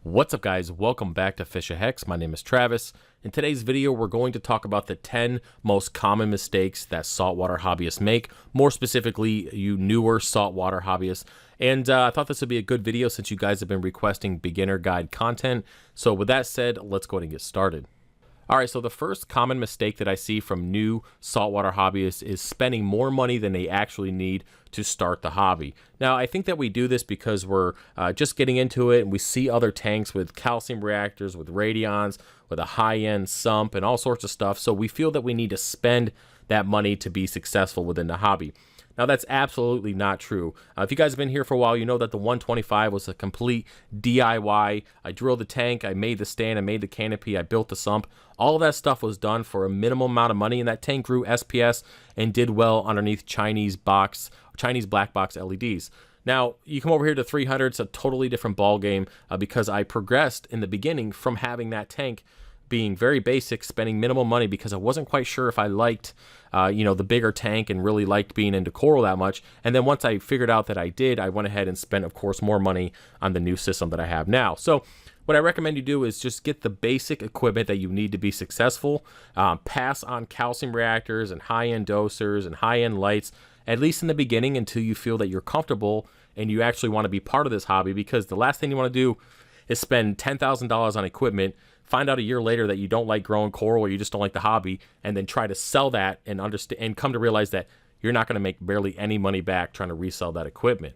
What's up, guys? Welcome back to FishOfHex. My name is Travis. In today's video, we're going to talk about the 10 most common mistakes that saltwater hobbyists make, more specifically, you newer saltwater hobbyists. And I thought this would be a good video since you guys have been requesting beginner guide content. So with that said, let's go ahead and get started. All right, so the first common mistake that I see from new saltwater hobbyists is spending more money than they actually need to start the hobby. Now, I think that we do this because we're just getting into it and we see other tanks with calcium reactors, with radions, with a high-end sump and all sorts of stuff. So we feel that we need to spend that money to be successful within the hobby. Now, that's absolutely not true. If you guys have been here for a while, you know that the 125 was a complete DIY. I drilled the tank, I made the stand, I made the canopy, I built the sump. All of that stuff was done for a minimum amount of money, and that tank grew SPS and did well underneath Chinese black box LEDs. Now, you come over here to 300, it's a totally different ball game because I progressed in the beginning from having that tank being very basic, spending minimal money because I wasn't quite sure if I liked, the bigger tank and really liked being into coral that much. And then once I figured out that I did, I went ahead and spent, of course, more money on the new system that I have now. So what I recommend you do is just get the basic equipment that you need to be successful. Pass on calcium reactors and high-end dosers and high-end lights, at least in the beginning, until you feel that you're comfortable and you actually want to be part of this hobby, because the last thing you want to do is spend $10,000 on equipment, find out a year later that you don't like growing coral or you just don't like the hobby, and then try to sell that and come to realize that you're not going to make barely any money back trying to resell that equipment.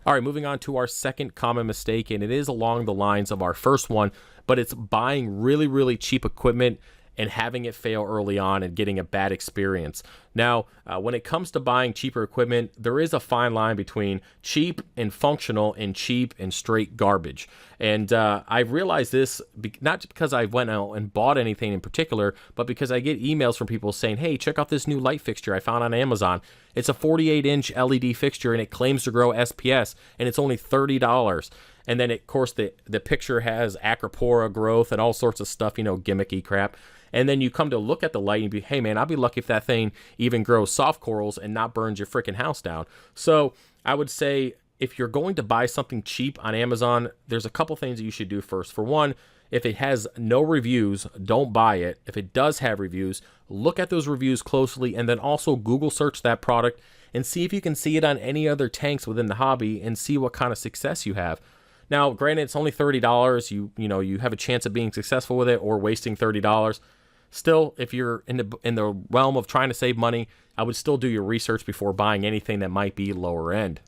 All right, moving on to our second common mistake, and it is along the lines of our first one, but it's buying really, really cheap equipment and having it fail early on and getting a bad experience. Now, when it comes to buying cheaper equipment, there is a fine line between cheap and functional and cheap and straight garbage. And I realized this not because I went out and bought anything in particular, but because I get emails from people saying, hey, check out this new light fixture I found on Amazon. It's a 48-inch LED fixture and it claims to grow SPS and it's only $30. And then, of course, the picture has acropora growth and all sorts of stuff, gimmicky crap. And then you come to look at the light and be, hey, man, I'll be lucky if that thing even grows soft corals and not burns your freaking house down. So I would say if you're going to buy something cheap on Amazon, there's a couple things that you should do first. For one, if it has no reviews, don't buy it. If it does have reviews, look at those reviews closely and then also Google search that product and see if you can see it on any other tanks within the hobby and see what kind of success you have. Now, granted, it's only $30. You have a chance of being successful with it or wasting $30. Still, if you're in the realm of trying to save money, I would still do your research before buying anything that might be lower end.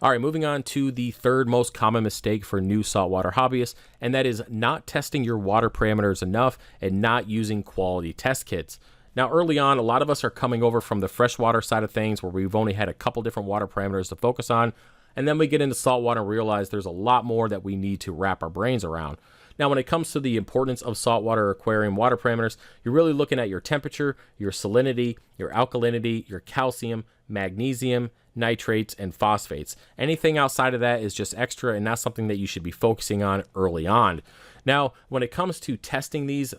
All right, moving on to the third most common mistake for new saltwater hobbyists, and that is not testing your water parameters enough and not using quality test kits. Now, early on, a lot of us are coming over from the freshwater side of things where we've only had a couple different water parameters to focus on, and then we get into saltwater and realize there's a lot more that we need to wrap our brains around. Now, when it comes to the importance of saltwater aquarium water parameters, you're really looking at your temperature, your salinity, your alkalinity, your calcium, magnesium, nitrates, and phosphates. Anything outside of that is just extra and not something that you should be focusing on early on. Now, when it comes to testing these,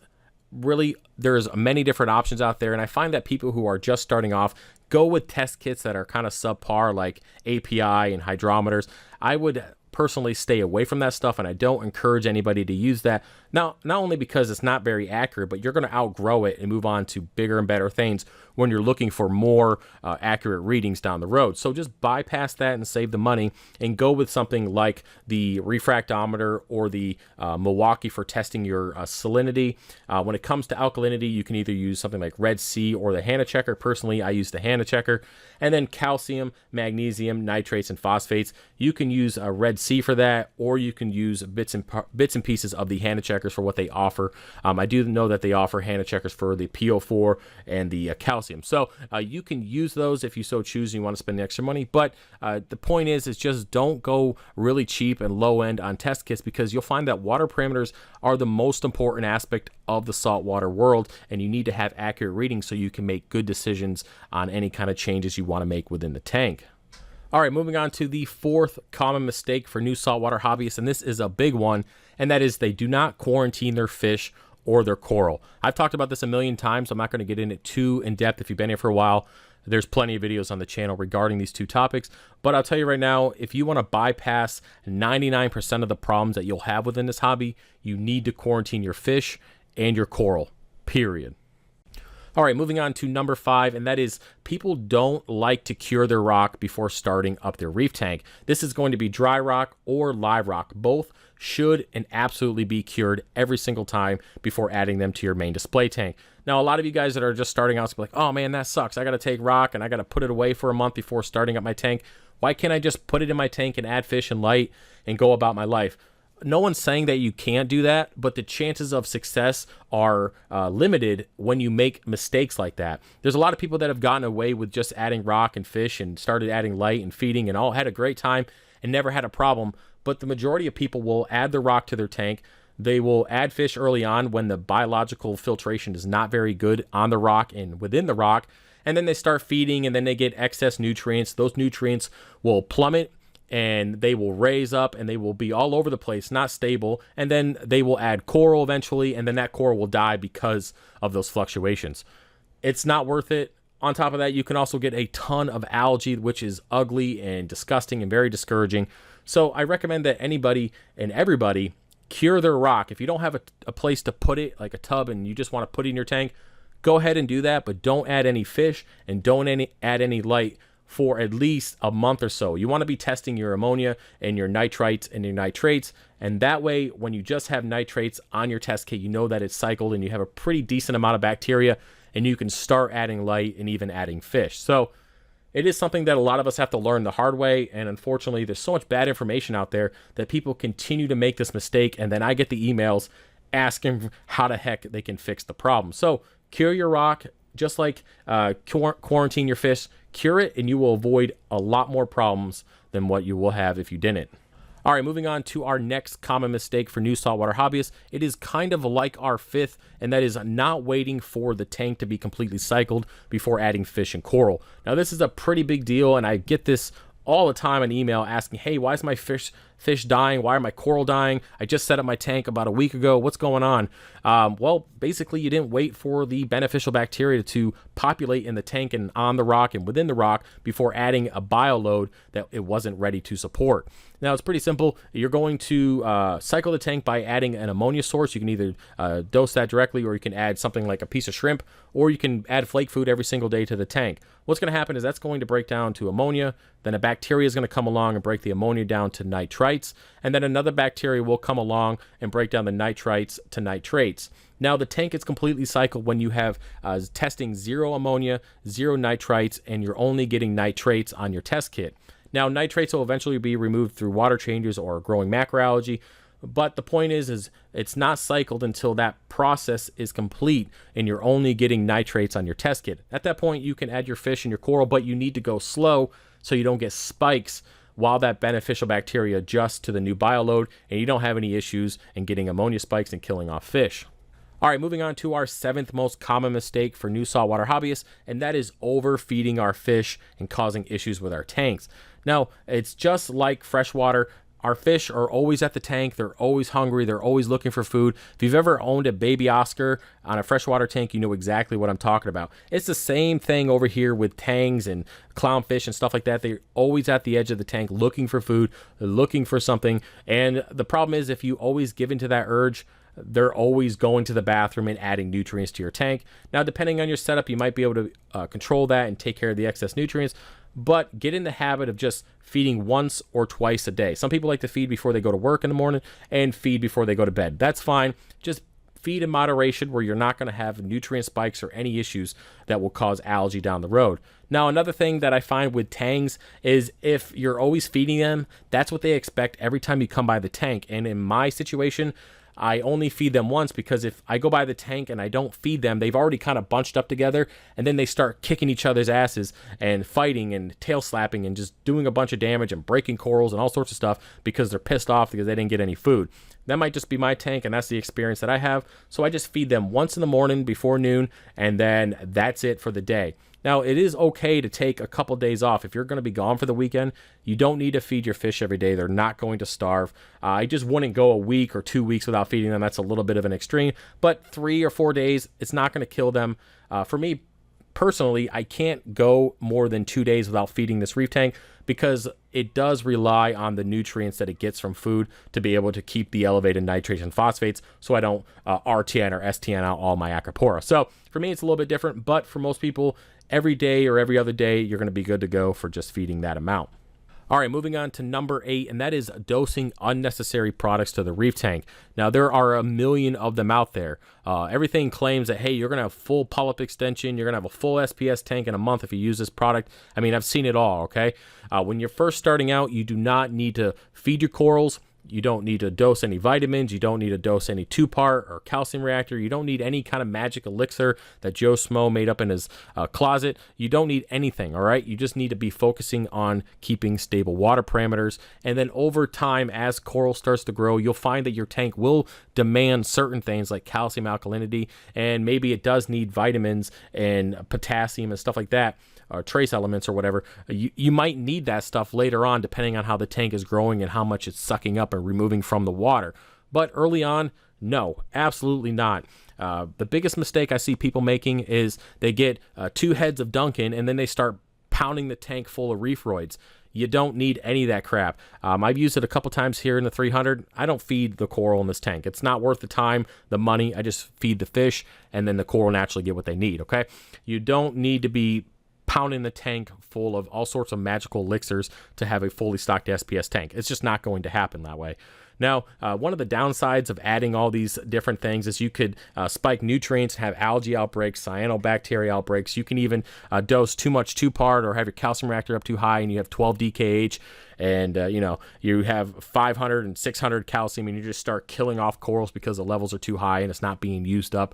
really, there's many different options out there, and I find that people who are just starting off go with test kits that are kind of subpar, like API and hydrometers. I would personally stay away from that stuff, and I don't encourage anybody to use that. Now, not only because it's not very accurate, but you're going to outgrow it and move on to bigger and better things when you're looking for more accurate readings down the road. So just bypass that and save the money and go with something like the refractometer or the Milwaukee for testing your salinity. When it comes to alkalinity, you can either use something like Red Sea or the Hanna Checker. Personally, I use the Hanna Checker. And then calcium, magnesium, nitrates, and phosphates. You can use a Red Sea for that, or you can use bits and pieces of the Hanna Checkers for what they offer. I do know that they offer Hanna Checkers for the PO4 and the calcium. So you can use those if you so choose and you want to spend the extra money. But the point is just don't go really cheap and low end on test kits, because you'll find that water parameters are the most important aspect of the saltwater world, and you need to have accurate readings so you can make good decisions on any kind of changes you want to make within the tank. All right, moving on to the fourth common mistake for new saltwater hobbyists, and this is a big one, and that is they do not quarantine their fish or their coral. I've talked about this a million times, so I'm not going to get into it too in depth if you've been here for a while. There's plenty of videos on the channel regarding these two topics, but I'll tell you right now, if you want to bypass 99% of the problems that you'll have within this hobby, you need to quarantine your fish and your coral, period. All right, moving on to number 5, and that is people don't like to cure their rock before starting up their reef tank. This is going to be dry rock or live rock. Both should and absolutely be cured every single time before adding them to your main display tank. Now, a lot of you guys that are just starting out will be like, oh man, that sucks. I got to take rock and I got to put it away for a month before starting up my tank. Why can't I just put it in my tank and add fish and light and go about my life? No one's saying that you can't do that, but the chances of success are limited when you make mistakes like that. There's a lot of people that have gotten away with just adding rock and fish and started adding light and feeding and all had a great time and never had a problem. But the majority of people will add the rock to their tank. They will add fish early on when the biological filtration is not very good on the rock and within the rock. And then they start feeding and then they get excess nutrients. Those nutrients will plummet and they will raise up and they will be all over the place, not stable. And then they will add coral eventually, and then that coral will die because of those fluctuations. It's not worth it. On top of that, you can also get a ton of algae, which is ugly and disgusting and very discouraging. So I recommend that anybody and everybody cure their rock. If you don't have a place to put it, like a tub, and you just want to put it in your tank, go ahead and do that, but don't add any fish and don't add any light for at least a month or so. You want to be testing your ammonia and your nitrites and your nitrates, and that way when you just have nitrates on your test kit, you know that it's cycled and you have a pretty decent amount of bacteria, and you can start adding light and even adding fish. So it is something that a lot of us have to learn the hard way, and unfortunately there's so much bad information out there that people continue to make this mistake, and then I get the emails asking how the heck they can fix the problem. So cure your rock, just like quarantine your fish. Cure it and you will avoid a lot more problems than what you will have if you didn't. All right, moving on to our next common mistake for new saltwater hobbyists. It is kind of like our 5th, and that is not waiting for the tank to be completely cycled before adding fish and coral. Now, this is a pretty big deal, and I get this all the time in email asking, hey, why is my fish dying? Why are my coral dying? I just set up my tank about a week ago. What's going on? Well, basically, you didn't wait for the beneficial bacteria to populate in the tank and on the rock and within the rock before adding a bioload that it wasn't ready to support. Now, it's pretty simple. You're going to cycle the tank by adding an ammonia source. You can either dose that directly, or you can add something like a piece of shrimp, or you can add flake food every single day to the tank. What's going to happen is that's going to break down to ammonia. Then a bacteria is going to come along and break the ammonia down to nitrites. And then another bacteria will come along and break down the nitrites to nitrates. Now, the tank is completely cycled when you have testing 0 ammonia, 0 nitrites, and you're only getting nitrates on your test kit. Now, nitrates will eventually be removed through water changes or growing macroalgae, but the point is it's not cycled until that process is complete and you're only getting nitrates on your test kit. At that point, you can add your fish and your coral, but you need to go slow so you don't get spikes while that beneficial bacteria adjusts to the new bioload and you don't have any issues in getting ammonia spikes and killing off fish. All right, moving on to our 7th most common mistake for new saltwater hobbyists, and that is overfeeding our fish and causing issues with our tanks. Now, it's just like freshwater. Our fish are always at the tank. They're always hungry. They're always looking for food. If you've ever owned a baby Oscar on a freshwater tank, you know exactly what I'm talking about. It's the same thing over here with tangs and clownfish and stuff like that. They're always at the edge of the tank looking for food, looking for something. And the problem is if you always give into that urge, they're always going to the bathroom and adding nutrients to your tank. Now, depending on your setup, you might be able to control that and take care of the excess nutrients, but get in the habit of just feeding once or twice a day. Some people like to feed before they go to work in the morning and feed before they go to bed. That's fine. Just feed in moderation where you're not going to have nutrient spikes or any issues that will cause algae down the road. Now, another thing that I find with tangs is if you're always feeding them, that's what they expect every time you come by the tank. And in my situation, I only feed them once because if I go by the tank and I don't feed them, they've already kind of bunched up together, and then they start kicking each other's asses and fighting and tail slapping and just doing a bunch of damage and breaking corals and all sorts of stuff because they're pissed off because they didn't get any food. That might just be my tank, and that's the experience that I have. So I just feed them once in the morning before noon, and then that's it for the day. Now, it is okay to take a couple days off. If you're going to be gone for the weekend, you don't need to feed your fish every day. They're not going to starve. I just wouldn't go a week or 2 weeks without feeding them. That's a little bit of an extreme. But 3 or 4 days, it's not going to kill them. For me, personally, I can't go more than 2 days without feeding this reef tank because it does rely on the nutrients that it gets from food to be able to keep the elevated nitrates and phosphates so I don't RTN or STN out all my Acropora. So for me, it's a little bit different, but for most people, every day or every other day, you're going to be good to go for just feeding that amount. All right, moving on to number 8, and that is dosing unnecessary products to the reef tank. Now, there are a million of them out there. Everything claims that, hey, you're going to have full polyp extension, you're going to have a full SPS tank in a month if you use this product. I mean, I've seen it all, okay? When you're first starting out, you do not need to feed your corals. You don't need to dose any vitamins. You don't need to dose any 2-part or calcium reactor. You don't need any kind of magic elixir that Joe Smo made up in his closet. You don't need anything, all right? You just need to be focusing on keeping stable water parameters. And then over time, as coral starts to grow, you'll find that your tank will demand certain things like calcium alkalinity, and maybe it does need vitamins and potassium and stuff like that, or trace elements or whatever. You might need that stuff later on depending on how the tank is growing and how much it's sucking up and removing from the water. But early on, no, absolutely not. The biggest mistake I see people making is they get 2 heads of Duncan and then they start pounding the tank full of reefroids. You don't need any of that crap. I've used it a couple times here in the 300. I don't feed the coral in this tank. It's not worth the time, the money. I just feed the fish and then the coral naturally get what they need, okay? You don't need to be pounding the tank full of all sorts of magical elixirs to have a fully stocked SPS tank. It's just not going to happen that way. Now, one of the downsides of adding all these different things is you could spike nutrients and have algae outbreaks, cyanobacteria outbreaks. You can even dose too much 2-part or have your calcium reactor up too high and you have 12 DKH and you have 500 and 600 calcium and you just start killing off corals because the levels are too high and it's not being used up.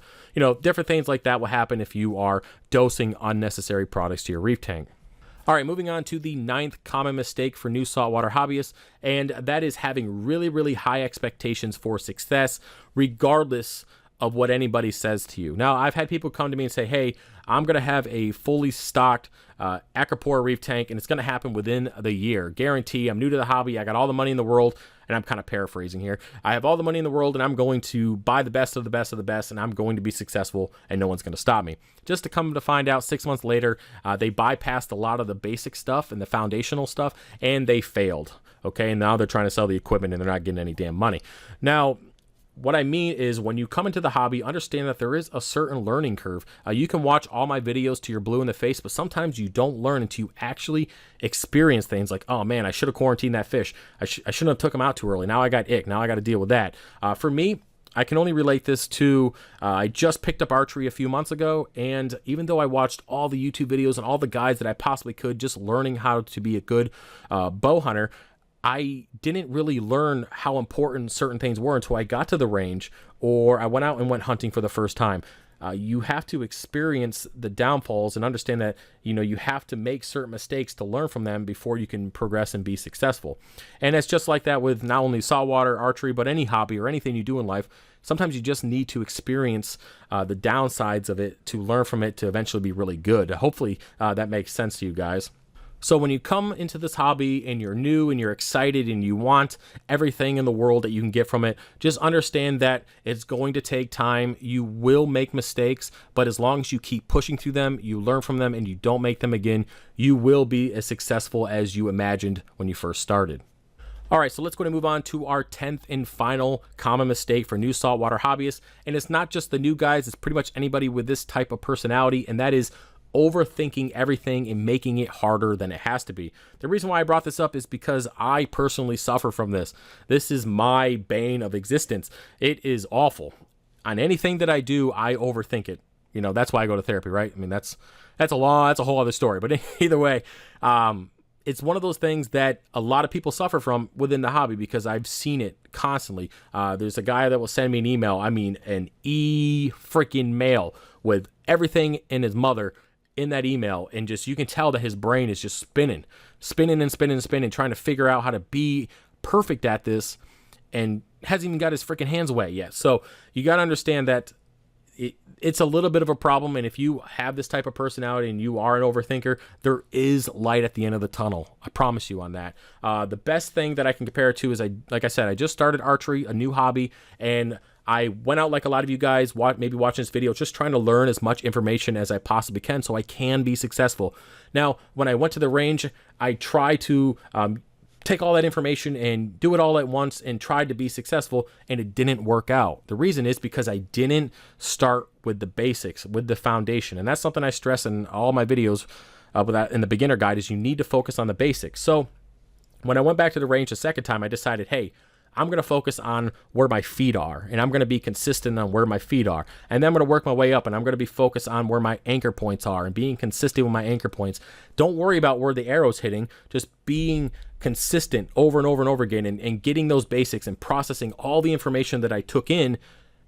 Different things like that will happen if you are dosing unnecessary products to your reef tank. All right, moving on to the 9th common mistake for new saltwater hobbyists, and that is having really, really high expectations for success, regardless of what anybody says to you. Now, I've had people come to me and say, hey, I'm going to have a fully stocked Acropora reef tank, and it's going to happen within the year. Guarantee. I'm new to the hobby. I got all the money in the world, and I'm kind of paraphrasing here. I have all the money in the world, and I'm going to buy the best of the best of the best, and I'm going to be successful, and no one's going to stop me. Just to come to find out 6 months later, they bypassed a lot of the basic stuff and the foundational stuff, and they failed. Okay, and now they're trying to sell the equipment, and they're not getting any damn money. Now, what I mean is when you come into the hobby, understand that there is a certain learning curve. You can watch all my videos to your blue in the face, but sometimes you don't learn until you actually experience things like, oh man, I should have quarantined that fish. I shouldn't have took him out too early. Now I got ick. Now I got to deal with that. For me, I can only relate this to, I just picked up archery a few months ago, and even though I watched all the YouTube videos and all the guides that I possibly could, just learning how to be a good bow hunter, I didn't really learn how important certain things were until I got to the range or I went out and went hunting for the first time. You have to experience the downfalls and understand that, you have to make certain mistakes to learn from them before you can progress and be successful. And it's just like that with not only saltwater, archery, but any hobby or anything you do in life. Sometimes you just need to experience the downsides of it to learn from it to eventually be really good. Hopefully that makes sense to you guys. So when you come into this hobby and you're new and you're excited and you want everything in the world that you can get from it, just understand that it's going to take time. You will make mistakes, but as long as you keep pushing through them, you learn from them, and you don't make them again, you will be as successful as you imagined when you first started. All right, so let's go and move on to our 10th and final common mistake for new saltwater hobbyists. And it's not just the new guys, it's pretty much anybody with this type of personality, and that is overthinking everything and making it harder than it has to be. The reason why I brought this up is because I personally suffer from this. This is my bane of existence. It is awful. On anything that I do, I overthink it. That's why I go to therapy, right? I mean, that's a whole other story. But either way, it's one of those things that a lot of people suffer from within the hobby because I've seen it constantly. There's a guy that will send me an email. I mean, an freaking mail with everything in his mother in that email, and just you can tell that his brain is just spinning, trying to figure out how to be perfect at this, and hasn't even got his freaking hands wet yet. So you got to understand that it's a little bit of a problem. And if you have this type of personality and you are an overthinker, there is light at the end of the tunnel. I promise you on that. The best thing that I can compare it to is, like I said, I just started archery, a new hobby, and I went out like a lot of you guys, maybe watching this video, just trying to learn as much information as I possibly can so I can be successful. Now, when I went to the range, I tried to take all that information and do it all at once and tried to be successful, and it didn't work out. The reason is because I didn't start with the basics, with the foundation. And that's something I stress in all my videos in the beginner guide, is you need to focus on the basics. So when I went back to the range the second time, I decided, hey, I'm going to focus on where my feet are, and I'm going to be consistent on where my feet are. And then I'm going to work my way up, and I'm going to be focused on where my anchor points are and being consistent with my anchor points. Don't worry about where the arrow's hitting, just being consistent over and over and over again, and getting those basics and processing all the information that I took in,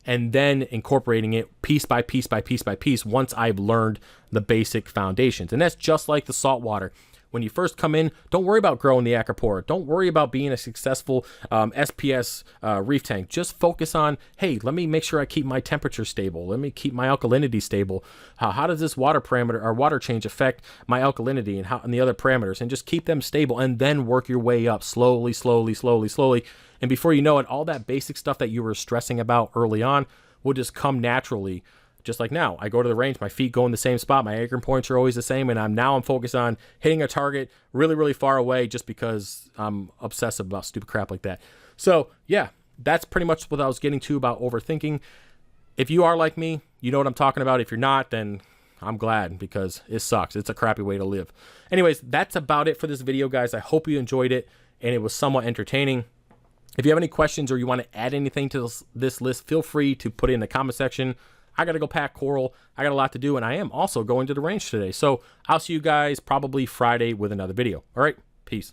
and then incorporating it piece by piece by piece by piece once I've learned the basic foundations. And that's just like the saltwater. When you first come in, don't worry about growing the acropora. Don't worry about being a successful SPS reef tank. Just focus on, hey, let me make sure I keep my temperature stable. Let me keep my alkalinity stable. How does this water parameter or water change affect my alkalinity and the other parameters? And just keep them stable, and then work your way up slowly, slowly, slowly, slowly. And before you know it, all that basic stuff that you were stressing about early on will just come naturally. Just like now, I go to the range, my feet go in the same spot, my anchor points are always the same, and I'm focused on hitting a target really, really far away just because I'm obsessive about stupid crap like that. So yeah, that's pretty much what I was getting to about overthinking. If you are like me, you know what I'm talking about. If you're not, then I'm glad, because it sucks. It's a crappy way to live. Anyways, that's about it for this video, guys. I hope you enjoyed it and it was somewhat entertaining. If you have any questions or you want to add anything to this list, feel free to put it in the comment section. I got to go pack coral. I got a lot to do, and I am also going to the range today. So I'll see you guys probably Friday with another video. All right, peace.